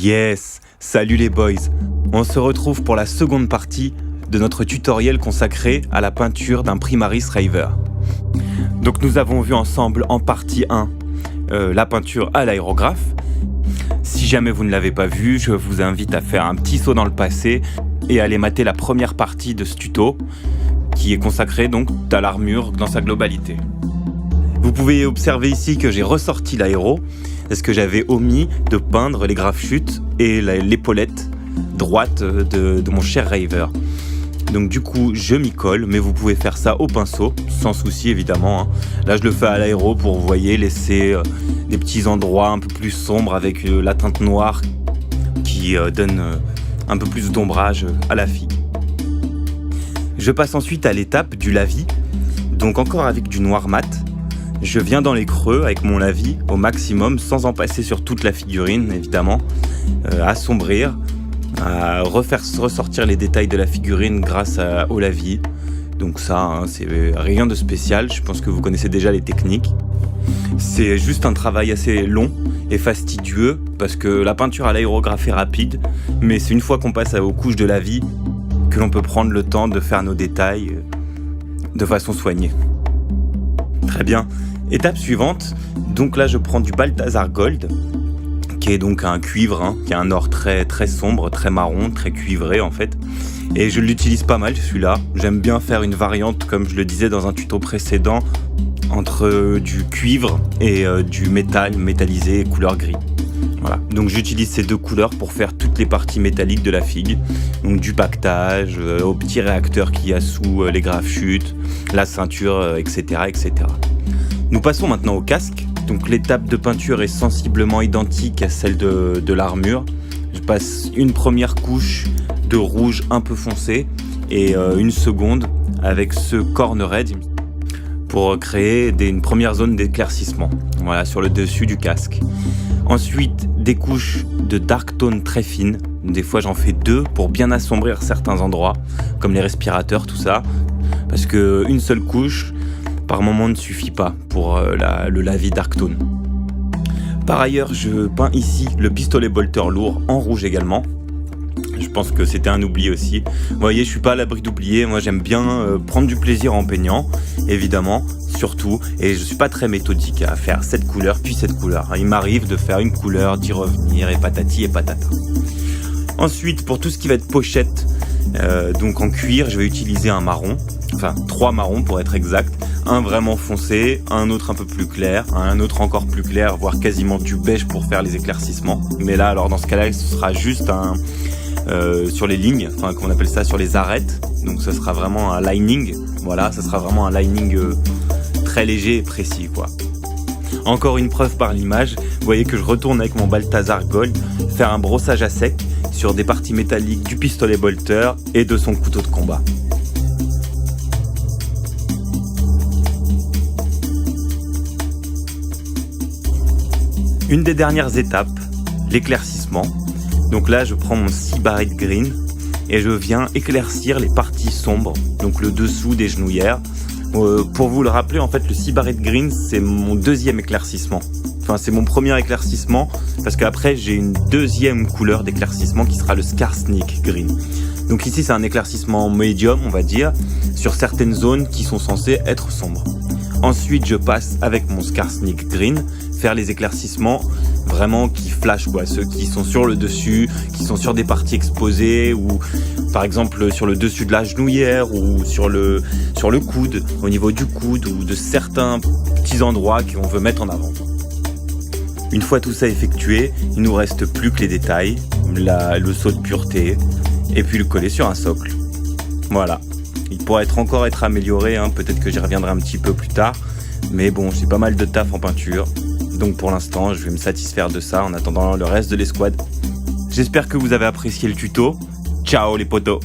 Yes, salut les boys. On se retrouve pour la seconde partie de notre tutoriel consacré à la peinture d'un Primaris Raver. Donc nous avons vu ensemble en partie 1 la peinture à l'aérographe. Si jamais vous ne l'avez pas vu, je vous invite à faire un petit saut dans le passé et à aller mater la première partie de ce tuto qui est consacrée donc à l'armure dans sa globalité. Vous pouvez observer ici que j'ai ressorti l'aéro parce que j'avais omis de peindre les graves-chutes et l'épaulette droite de mon cher Raver. Donc du coup je m'y colle, mais vous pouvez faire ça au pinceau, sans souci évidemment. Là je le fais à l'aéro pour, vous voyez, laisser des petits endroits un peu plus sombres avec la teinte noire qui donne un peu plus d'ombrage à la figue. Je passe ensuite à l'étape du lavis, donc encore avec du noir mat. Je viens dans les creux avec mon lavis au maximum, sans en passer sur toute la figurine évidemment, assombrir, à ressortir les détails de la figurine grâce au lavis. Donc ça, c'est rien de spécial, je pense que vous connaissez déjà les techniques. C'est juste un travail assez long et fastidieux parce que la peinture à l'aérographe est rapide, mais c'est une fois qu'on passe aux couches de lavis que l'on peut prendre le temps de faire nos détails de façon soignée. Très bien. Étape suivante, donc là je prends du Balthazar Gold, qui est donc un cuivre, qui a un or très très sombre, très marron, très cuivré en fait. Et je l'utilise pas mal celui-là. J'aime bien faire une variante, comme je le disais dans un tuto précédent, entre du cuivre et du métal métallisé couleur gris. Voilà. Donc j'utilise ces deux couleurs pour faire toutes les parties métalliques de la figue. Donc du paquetage, au petit réacteur qu'il y a sous les graves-chutes, la ceinture, etc., etc. Nous passons maintenant au casque. Donc l'étape de peinture est sensiblement identique à celle de l'armure. Je passe une première couche de rouge un peu foncé et une seconde avec ce corne red pour créer une première zone d'éclaircissement, voilà, sur le dessus du casque. Ensuite, des couches de dark tone très fines. Des fois, j'en fais 2 pour bien assombrir certains endroits, comme les respirateurs, tout ça. Parce qu'une seule couche, par moment, ne suffit pas pour le lavis dark tone. Par ailleurs, je peins ici le pistolet bolter lourd en rouge également. Je pense que c'était un oubli aussi. Vous voyez, je suis pas à l'abri d'oublier. Moi, j'aime bien prendre du plaisir en peignant, évidemment, surtout. Et je suis pas très méthodique à faire cette couleur, puis cette couleur. Il m'arrive de faire une couleur, d'y revenir, et patati et patata. Ensuite, pour tout ce qui va être pochette, donc en cuir, je vais utiliser un marron. Enfin, 3 marrons pour être exact. Un vraiment foncé, un autre un peu plus clair, un autre encore plus clair, voire quasiment du beige pour faire les éclaircissements. Mais là, alors dans ce cas-là, ce sera juste sur les lignes, enfin qu'on appelle ça sur les arêtes. Donc ça sera vraiment un lining. Voilà, ça sera vraiment un lining très léger et précis, quoi. Encore une preuve par l'image. Vous voyez que je retourne avec mon Balthazar Gold faire un brossage à sec sur des parties métalliques du pistolet bolter et de son couteau de combat. Une des dernières étapes, l'éclaircissement. Donc là, je prends mon Sybarite Green et je viens éclaircir les parties sombres, donc le dessous des genouillères. Pour vous le rappeler, en fait, le Sybarite Green, c'est mon deuxième éclaircissement. Enfin, c'est mon premier éclaircissement parce qu'après, j'ai une deuxième couleur d'éclaircissement qui sera le Skarsnik Green. Donc ici, c'est un éclaircissement médium, on va dire, sur certaines zones qui sont censées être sombres. Ensuite, je passe avec mon Skarsnik Green faire les éclaircissements vraiment qui flashent, quoi, ceux qui sont sur le dessus, qui sont sur des parties exposées ou par exemple sur le dessus de la genouillère ou sur le coude, au niveau du coude ou de certains petits endroits qu'on veut mettre en avant. Une fois tout ça effectué, il nous reste plus que les détails, le saut de pureté et puis le coller sur un socle. Voilà. Il pourrait encore être amélioré, peut-être que j'y reviendrai un petit peu plus tard, mais bon, j'ai pas mal de taf en peinture. Donc pour l'instant, je vais me satisfaire de ça en attendant le reste de l'escouade. J'espère que vous avez apprécié le tuto. Ciao les potos!